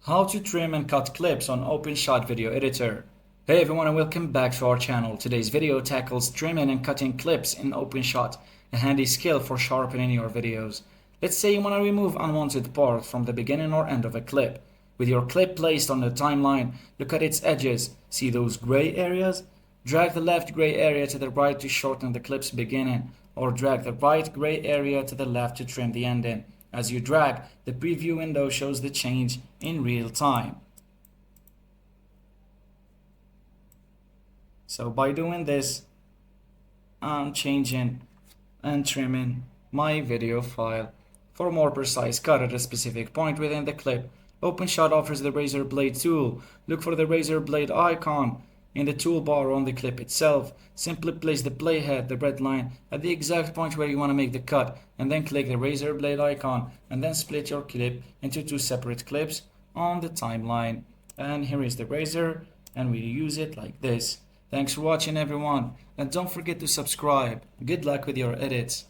How to trim and cut clips on OpenShot video editor. Hey everyone and welcome back to our channel. Today's video tackles trimming and cutting clips in OpenShot, a handy skill for sharpening your videos. Let's say you want to remove unwanted part from the beginning or end of a clip. With your clip placed on the timeline, look at its edges. See those gray areas? Drag the left gray area to the right to shorten the clip's beginning, or drag the right gray area to the left to trim the ending. As you drag, the preview window shows the change in real time. So by doing this, I'm changing and trimming my video file. For a more precise cut at a specific point within the clip, OpenShot offers the razor blade tool. Look for the razor blade icon in the toolbar on the clip itself. Simply place the playhead, the red line, at the exact point where you want to make the cut, and then click the razor blade icon, and then split your clip into two separate clips on the timeline. And here is the razor, and we use it like this. Thanks for watching everyone, and don't forget to subscribe. Good luck with your edits.